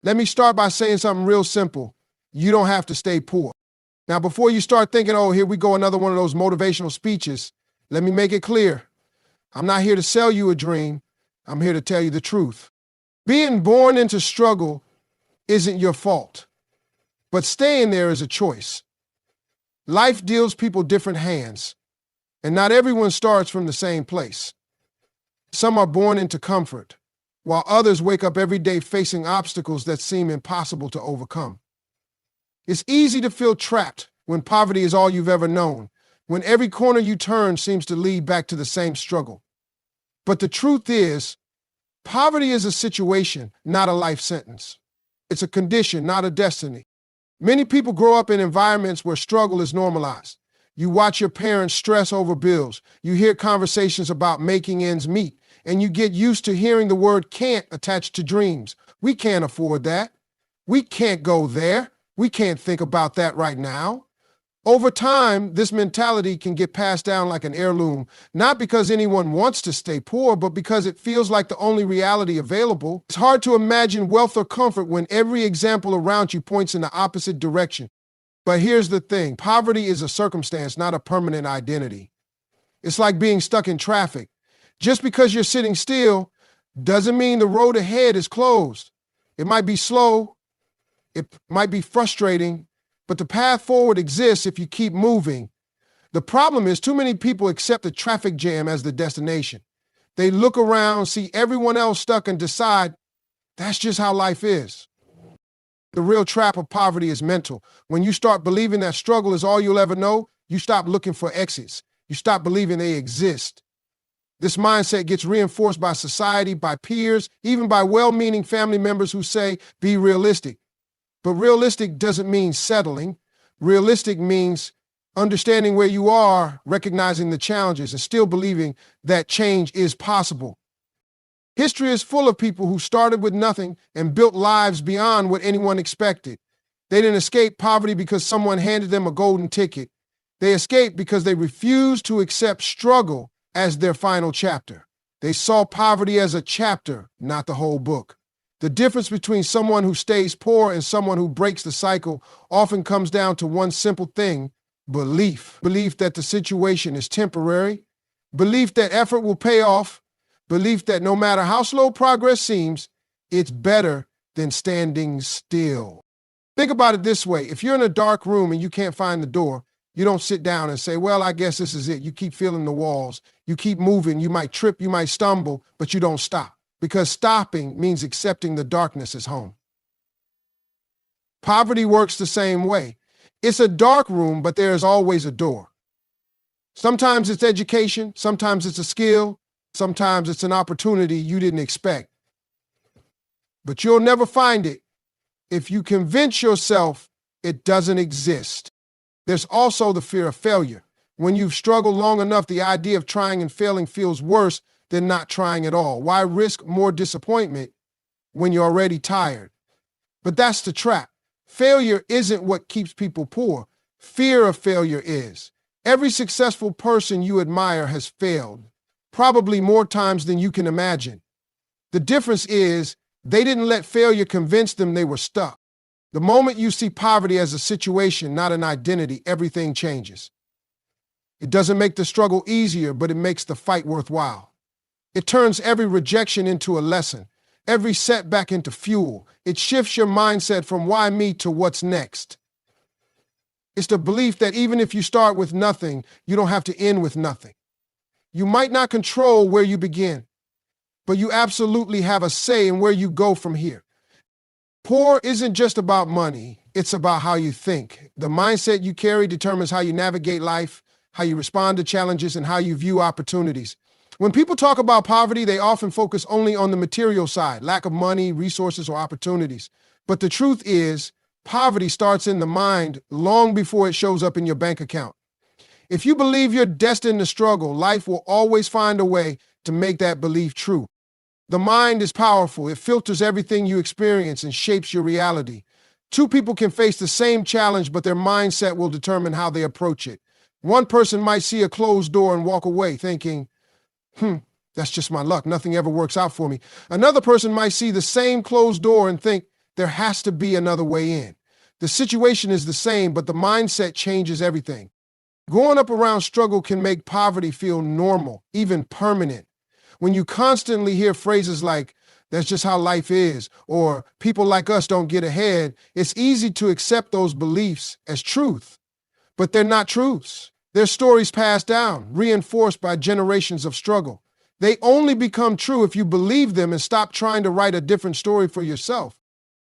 Let me start by saying something real simple. You don't have to stay poor. Now, before you start thinking, oh, here we go, another one of those motivational speeches, let me make it clear. I'm not here to sell you a dream. I'm here to tell you the truth. Being born into struggle isn't your fault, but staying there is a choice. Life deals people different hands, and not everyone starts from the same place. Some are born into comfort, while others wake up every day facing obstacles that seem impossible to overcome. It's easy to feel trapped when poverty is all you've ever known, when every corner you turn seems to lead back to the same struggle. But the truth is, poverty is a situation, not a life sentence. It's a condition, not a destiny. Many people grow up in environments where struggle is normalized. You watch your parents stress over bills. You hear conversations about making ends meet, and you get used to hearing the word can't attached to dreams. We can't afford that. We can't go there. We can't think about that right now. Over time, this mentality can get passed down like an heirloom, not because anyone wants to stay poor, but because it feels like the only reality available. It's hard to imagine wealth or comfort when every example around you points in the opposite direction. But here's the thing, poverty is a circumstance, not a permanent identity. It's like being stuck in traffic. Just because you're sitting still doesn't mean the road ahead is closed. It might be slow, it might be frustrating, but the path forward exists if you keep moving. The problem is too many people accept the traffic jam as the destination. They look around, see everyone else stuck, and decide that's just how life is. The real trap of poverty is mental. When you start believing that struggle is all you'll ever know, you stop looking for exits. You stop believing they exist. This mindset gets reinforced by society, by peers, even by well-meaning family members who say, be realistic. But realistic doesn't mean settling. Realistic means understanding where you are, recognizing the challenges, and still believing that change is possible. History is full of people who started with nothing and built lives beyond what anyone expected. They didn't escape poverty because someone handed them a golden ticket. They escaped because they refused to accept struggle as their final chapter. They saw poverty as a chapter, not the whole book. The difference between someone who stays poor and someone who breaks the cycle often comes down to one simple thing: belief. Belief that the situation is temporary, belief that effort will pay off, belief that no matter how slow progress seems, it's better than standing still. Think about it this way. If you're in a dark room and you can't find the door, you don't sit down and say, well, I guess this is it. You keep feeling the walls. You keep moving. You might trip, you might stumble, but you don't stop. Because stopping means accepting the darkness as home. Poverty works the same way. It's a dark room, but there is always a door. Sometimes it's education, sometimes it's a skill, sometimes it's an opportunity you didn't expect. But you'll never find it if you convince yourself it doesn't exist. There's also the fear of failure. When you've struggled long enough, the idea of trying and failing feels worse than not trying at all. Why risk more disappointment when you're already tired? But that's the trap. Failure isn't what keeps people poor. Fear of failure is. Every successful person you admire has failed, probably more times than you can imagine. The difference is they didn't let failure convince them they were stuck. The moment you see poverty as a situation, not an identity, everything changes. It doesn't make the struggle easier, but it makes the fight worthwhile. It turns every rejection into a lesson, every setback into fuel. It shifts your mindset from why me to what's next. It's the belief that even if you start with nothing, you don't have to end with nothing. You might not control where you begin, but you absolutely have a say in where you go from here. Poor isn't just about money, it's about how you think. The mindset you carry determines how you navigate life, how you respond to challenges, and how you view opportunities. When people talk about poverty, they often focus only on the material side, lack of money, resources, or opportunities. But the truth is, poverty starts in the mind long before it shows up in your bank account. If you believe you're destined to struggle, life will always find a way to make that belief true. The mind is powerful. It filters everything you experience and shapes your reality. Two people can face the same challenge, but their mindset will determine how they approach it. One person might see a closed door and walk away thinking, that's just my luck. Nothing ever works out for me. Another person might see the same closed door and think, there has to be another way in. The situation is the same, but the mindset changes everything. Growing up around struggle can make poverty feel normal, even permanent. When you constantly hear phrases like, "that's just how life is," or "people like us don't get ahead," it's easy to accept those beliefs as truth. But they're not truths. They're stories passed down, reinforced by generations of struggle. They only become true if you believe them and stop trying to write a different story for yourself.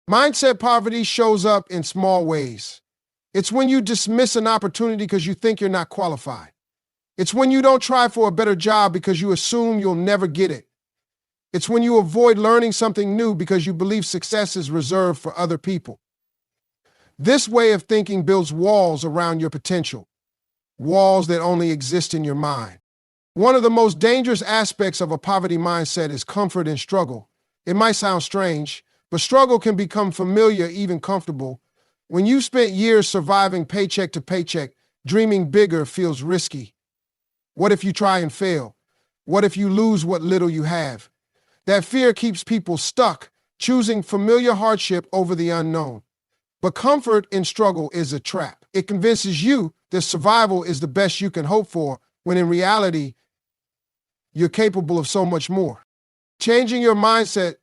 Mindset poverty shows up in small ways. It's when you dismiss an opportunity because you think you're not qualified. It's when you don't try for a better job because you assume you'll never get it. It's when you avoid learning something new because you believe success is reserved for other people. This way of thinking builds walls around your potential, walls that only exist in your mind. One of the most dangerous aspects of a poverty mindset is comfort in struggle. It might sound strange, but struggle can become familiar, even comfortable. When you've spent years surviving paycheck to paycheck, dreaming bigger feels risky. What if you try and fail? What if you lose what little you have? That fear keeps people stuck, choosing familiar hardship over the unknown. But comfort in struggle is a trap. It convinces you that survival is the best you can hope for, when in reality, you're capable of so much more. Changing your mindset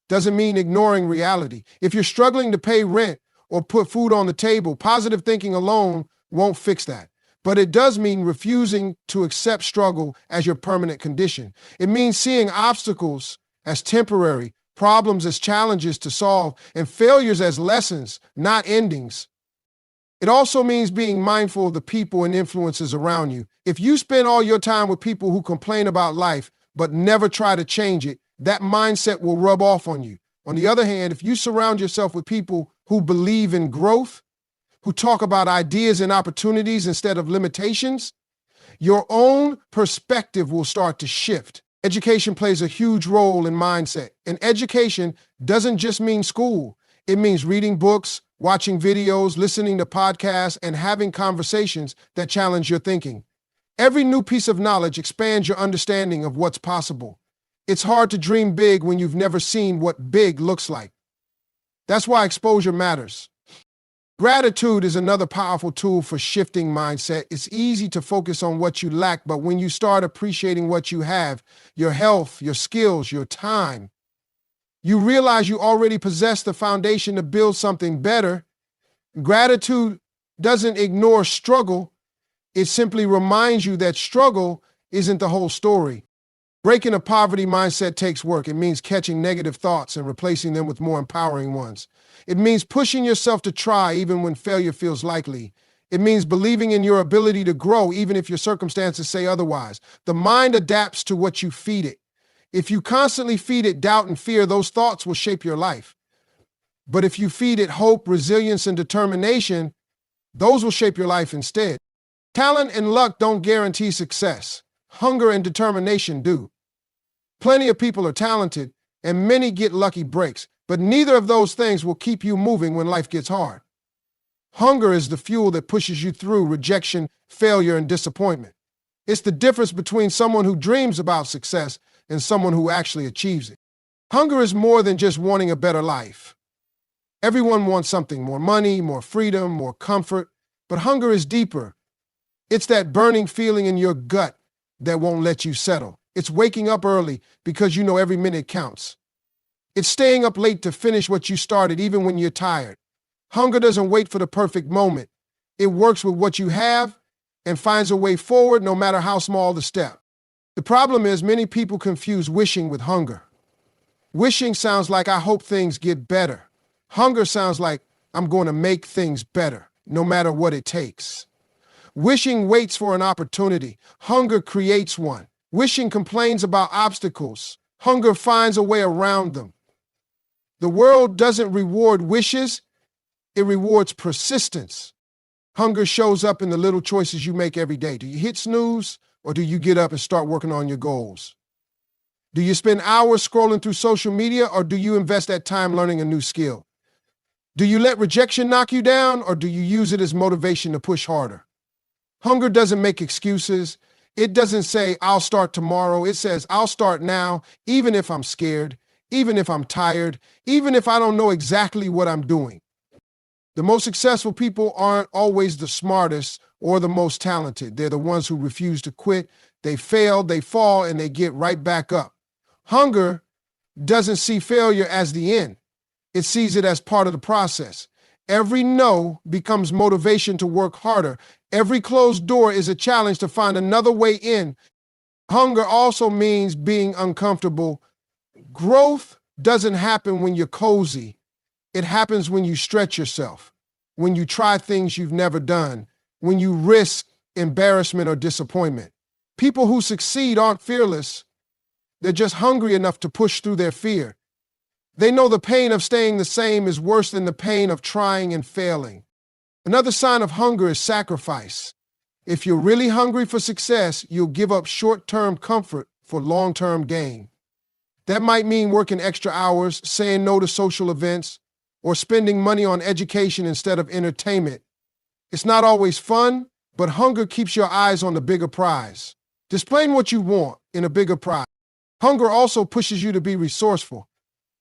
doesn't mean ignoring reality. If you're struggling to pay rent or put food on the table, positive thinking alone won't fix that. But it does mean refusing to accept struggle as your permanent condition. It means seeing obstacles as temporary, problems as challenges to solve, and failures as lessons, not endings. It also means being mindful of the people and influences around you. If you spend all your time with people who complain about life but never try to change it, that mindset will rub off on you. On the other hand, if you surround yourself with people who believe in growth, who talk about ideas and opportunities instead of limitations, your own perspective will start to shift. Education plays a huge role in mindset. And education doesn't just mean school. It means reading books, watching videos, listening to podcasts, and having conversations that challenge your thinking. Every new piece of knowledge expands your understanding of what's possible. It's hard to dream big when you've never seen what big looks like. That's why exposure matters. Gratitude is another powerful tool for shifting mindset. It's easy to focus on what you lack, but when you start appreciating what you have, your health, your skills, your time, you realize you already possess the foundation to build something better. Gratitude doesn't ignore struggle. It simply reminds you that struggle isn't the whole story. Breaking a poverty mindset takes work. It means catching negative thoughts and replacing them with more empowering ones. It means pushing yourself to try even when failure feels likely. It means believing in your ability to grow even if your circumstances say otherwise. The mind adapts to what you feed it. If you constantly feed it doubt and fear, those thoughts will shape your life. But if you feed it hope, resilience, and determination, those will shape your life instead. Talent and luck don't guarantee success. Hunger and determination do. Plenty of people are talented, and many get lucky breaks, but neither of those things will keep you moving when life gets hard. Hunger is the fuel that pushes you through rejection, failure, and disappointment. It's the difference between someone who dreams about success and someone who actually achieves it. Hunger is more than just wanting a better life. Everyone wants something: more money, more freedom, more comfort, but hunger is deeper. It's that burning feeling in your gut that won't let you settle. It's waking up early because you know every minute counts. It's staying up late to finish what you started even when you're tired. Hunger doesn't wait for the perfect moment. It works with what you have and finds a way forward no matter how small the step. The problem is many people confuse wishing with hunger. Wishing sounds like I hope things get better. Hunger sounds like I'm going to make things better, no matter what it takes. Wishing waits for an opportunity. Hunger creates one. Wishing complains about obstacles. Hunger finds a way around them. The world doesn't reward wishes, it rewards persistence. Hunger shows up in the little choices you make every day. Do you hit snooze, or do you get up and start working on your goals? Do you spend hours scrolling through social media, or do you invest that time learning a new skill? Do you let rejection knock you down, or do you use it as motivation to push harder? Hunger doesn't make excuses. It doesn't say, I'll start tomorrow. It says, I'll start now, even if I'm scared, even if I'm tired, even if I don't know exactly what I'm doing. The most successful people aren't always the smartest or the most talented. They're the ones who refuse to quit. They fail, they fall, and they get right back up. Hunger doesn't see failure as the end. It sees it as part of the process. Every no becomes motivation to work harder. Every closed door is a challenge to find another way in. Hunger also means being uncomfortable. Growth doesn't happen when you're cozy. It happens when you stretch yourself, when you try things you've never done, when you risk embarrassment or disappointment. People who succeed aren't fearless. They're just hungry enough to push through their fear. They know the pain of staying the same is worse than the pain of trying and failing. Another sign of hunger is sacrifice. If you're really hungry for success, you'll give up short-term comfort for long-term gain. That might mean working extra hours, saying no to social events, or spending money on education instead of entertainment. It's not always fun, but hunger keeps your eyes on the bigger prize. Displaying what you want in a bigger prize. Hunger also pushes you to be resourceful.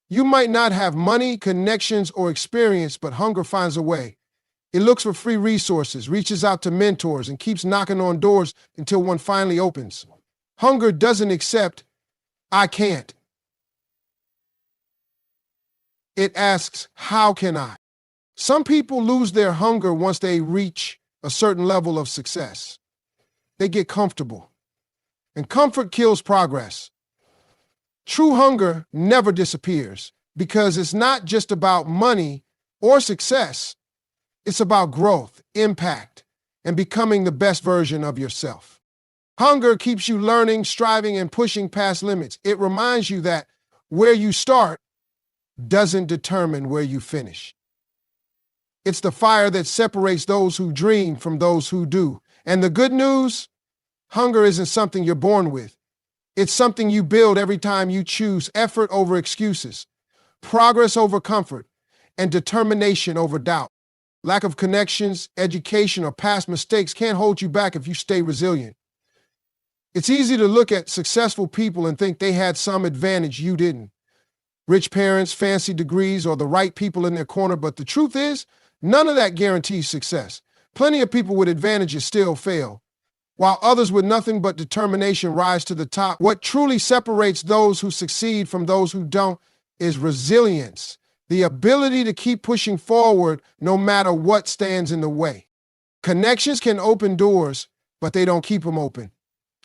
You might not have money, connections, or experience, but hunger finds a way. It looks for free resources, reaches out to mentors, and keeps knocking on doors until one finally opens. Hunger doesn't accept, "I can't." It asks, "How can I?" Some people lose their hunger once they reach a certain level of success. They get comfortable, and comfort kills progress. True hunger never disappears because it's not just about money or success. It's about growth, impact, and becoming the best version of yourself. Hunger keeps you learning, striving, and pushing past limits. It reminds you that where you start doesn't determine where you finish. It's the fire that separates those who dream from those who do. And the good news, hunger isn't something you're born with. It's something you build every time you choose effort over excuses, progress over comfort, and determination over doubt. Lack of connections, education, or past mistakes can't hold you back if you stay resilient. It's easy to look at successful people and think they had some advantage you didn't. Rich parents, fancy degrees, or the right people in their corner, but the truth is, none of that guarantees success. Plenty of people with advantages still fail, while others with nothing but determination rise to the top. What truly separates those who succeed from those who don't is resilience, the ability to keep pushing forward no matter what stands in the way. Connections can open doors, but they don't keep them open.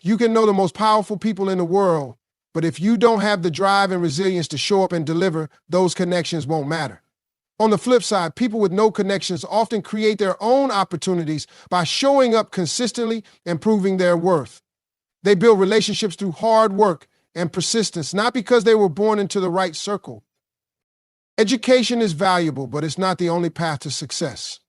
You can know the most powerful people in the world, but if you don't have the drive and resilience to show up and deliver, those connections won't matter. On the flip side, people with no connections often create their own opportunities by showing up consistently and proving their worth. They build relationships through hard work and persistence, not because they were born into the right circle. Education is valuable, but it's not the only path to success.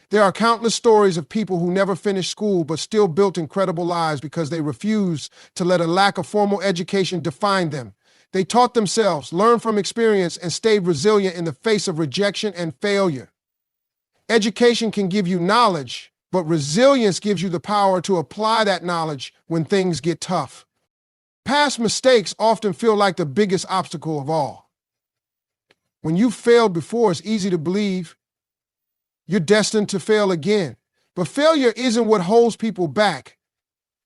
There are countless stories of people who never finished school but still built incredible lives because they refused to let a lack of formal education define them. They taught themselves, learned from experience, and stayed resilient in the face of rejection and failure. Education can give you knowledge, but resilience gives you the power to apply that knowledge when things get tough. Past mistakes often feel like the biggest obstacle of all. When you've failed before, it's easy to believe you're destined to fail again. But failure isn't what holds people back.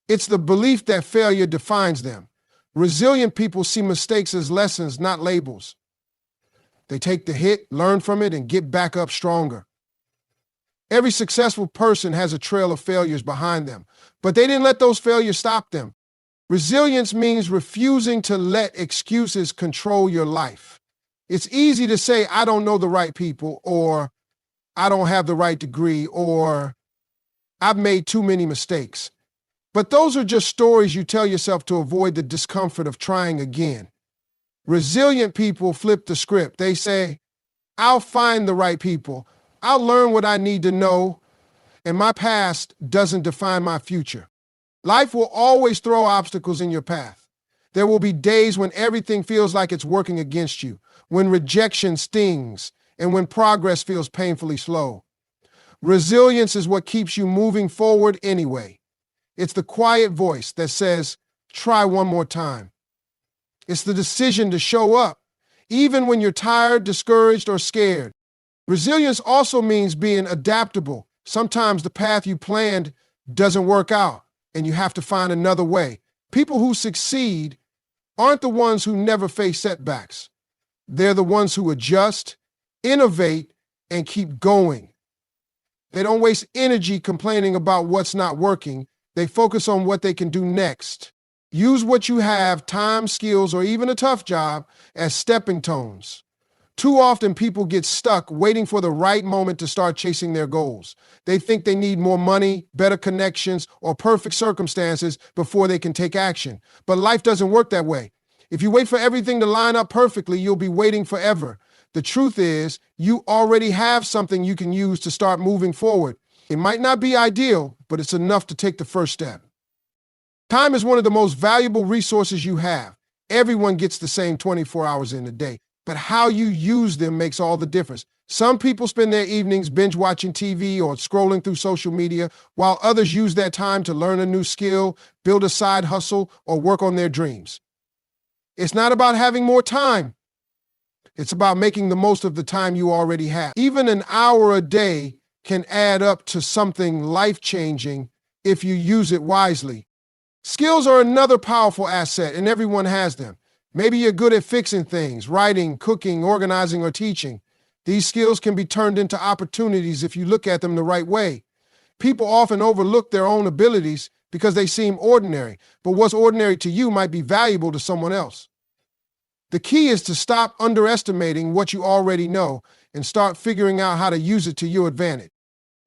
It's the belief that failure defines them. Resilient people see mistakes as lessons, not labels. They take the hit, learn from it, and get back up stronger. Every successful person has a trail of failures behind them, but they didn't let those failures stop them. Resilience means refusing to let excuses control your life. It's easy to say, "I don't know the right people," or "I don't have the right degree," or "I've made too many mistakes." But those are just stories you tell yourself to avoid the discomfort of trying again. Resilient people flip the script. They say, "I'll find the right people. I'll learn what I need to know, and my past doesn't define my future." Life will always throw obstacles in your path. There will be days when everything feels like it's working against you, when rejection stings, and when progress feels painfully slow. Resilience is what keeps you moving forward anyway. It's the quiet voice that says, "Try one more time." It's the decision to show up even when you're tired, discouraged, or scared. Resilience also means being adaptable. Sometimes the path you planned doesn't work out, and you have to find another way. People who succeed aren't the ones who never face setbacks. They're the ones who adjust, innovate, and keep going. They don't waste energy complaining about what's not working. They focus on what they can do next. Use what you have, time, skills, or even a tough job, as stepping stones. Too often people get stuck waiting for the right moment to start chasing their goals. They think they need more money, better connections, or perfect circumstances before they can take action. But life doesn't work that way. If you wait for everything to line up perfectly, you'll be waiting forever. The truth is, you already have something you can use to start moving forward. It might not be ideal, but it's enough to take the first step. Time is one of the most valuable resources you have. Everyone gets the same 24 hours in a day, but how you use them makes all the difference. Some people spend their evenings binge watching TV or scrolling through social media, while others use that time to learn a new skill, build a side hustle, or work on their dreams. It's not about having more time. It's about making the most of the time you already have. Even an hour a day can add up to something life-changing if you use it wisely. Skills are another powerful asset, and everyone has them. Maybe you're good at fixing things, writing, cooking, organizing, or teaching. These skills can be turned into opportunities if you look at them the right way. People often overlook their own abilities because they seem ordinary, but what's ordinary to you might be valuable to someone else. The key is to stop underestimating what you already know and start figuring out how to use it to your advantage.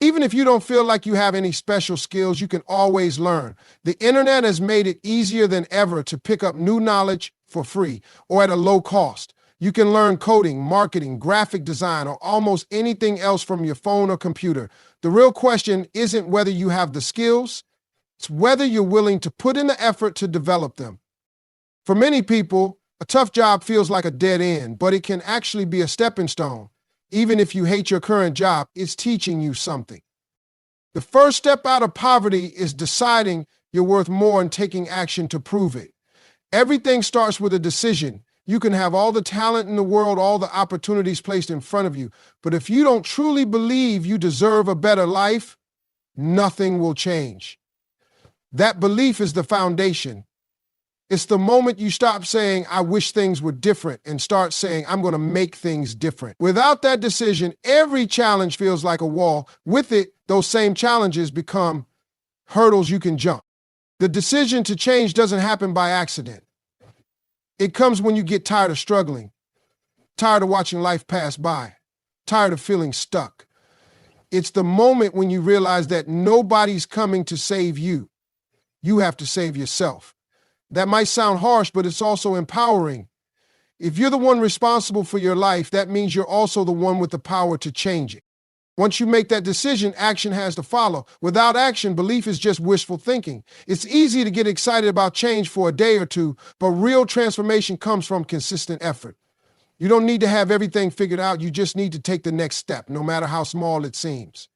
Even if you don't feel like you have any special skills, you can always learn. The internet has made it easier than ever to pick up new knowledge for free or at a low cost. You can learn coding, marketing, graphic design, or almost anything else from your phone or computer. The real question isn't whether you have the skills, it's whether you're willing to put in the effort to develop them. For many people, a tough job feels like a dead end, but it can actually be a stepping stone. Even if you hate your current job, it's teaching you something. The first step out of poverty is deciding you're worth more and taking action to prove it. Everything starts with a decision. You can have all the talent in the world, all the opportunities placed in front of you, but if you don't truly believe you deserve a better life, nothing will change. That belief is the foundation. It's the moment you stop saying, I wish things were different, and start saying, I'm going to make things different. Without that decision, every challenge feels like a wall. With it, those same challenges become hurdles you can jump. The decision to change doesn't happen by accident. It comes when you get tired of struggling, tired of watching life pass by, tired of feeling stuck. It's the moment when you realize that nobody's coming to save you. You have to save yourself. That might sound harsh, but it's also empowering. If you're the one responsible for your life, that means you're also the one with the power to change it. Once you make that decision, action has to follow. Without action, belief is just wishful thinking. It's easy to get excited about change for a day or two, but real transformation comes from consistent effort. You don't need to have everything figured out. You just need to take the next step, no matter how small it seems.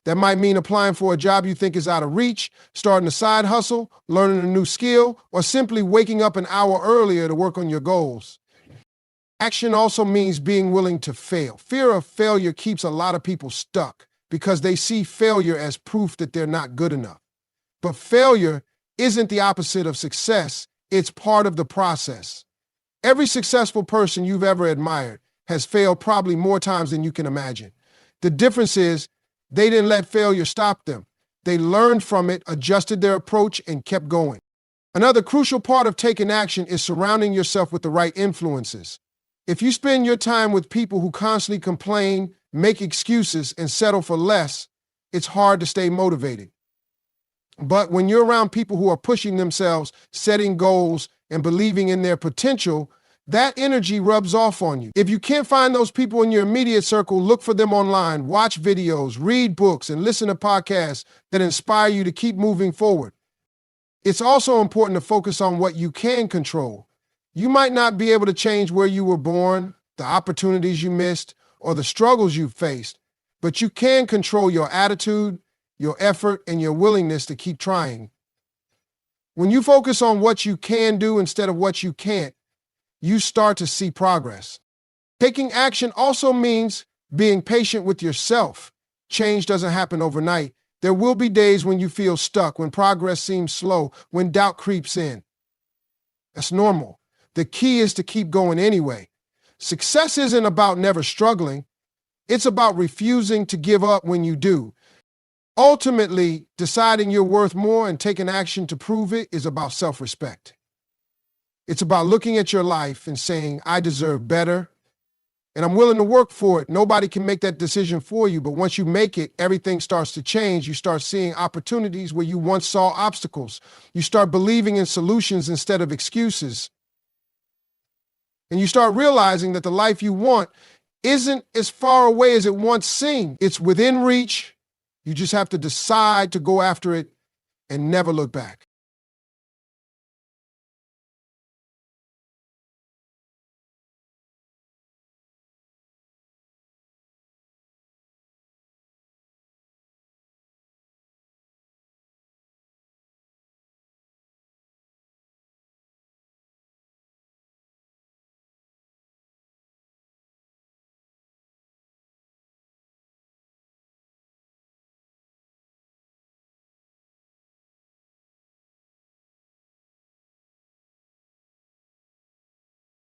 That might mean applying for a job you think is out of reach, starting a side hustle, learning a new skill, or simply waking up an hour earlier to work on your goals. Action also means being willing to fail. Fear of failure keeps a lot of people stuck because they see failure as proof that they're not good enough. But failure isn't the opposite of success. It's part of the process. Every successful person you've ever admired has failed probably more times than you can imagine. The difference is they didn't let failure stop them. They learned from it, adjusted their approach, and kept going. Another crucial part of taking action is surrounding yourself with the right influences. If you spend your time with people who constantly complain, make excuses, and settle for less, it's hard to stay motivated. But when you're around people who are pushing themselves, setting goals, and believing in their potential, that energy rubs off on you. If you can't find those people in your immediate circle, look for them online, watch videos, read books, and listen to podcasts that inspire you to keep moving forward. It's also important to focus on what you can control. You might not be able to change where you were born, the opportunities you missed, or the struggles you faced, but you can control your attitude, your effort, and your willingness to keep trying. When you focus on what you can do instead of what you can't, you start to see progress. Taking action also means being patient with yourself. Change doesn't happen overnight. There will be days when you feel stuck, when progress seems slow, when doubt creeps in. That's normal. The key is to keep going anyway. Success isn't about never struggling. It's about refusing to give up when you do. Ultimately, deciding you're worth more and taking action to prove it is about self-respect. It's about looking at your life and saying, I deserve better, and I'm willing to work for it. Nobody can make that decision for you, but once you make it, everything starts to change. You start seeing opportunities where you once saw obstacles. You start believing in solutions instead of excuses. And you start realizing that the life you want isn't as far away as it once seemed. It's within reach. You just have to decide to go after it and never look back.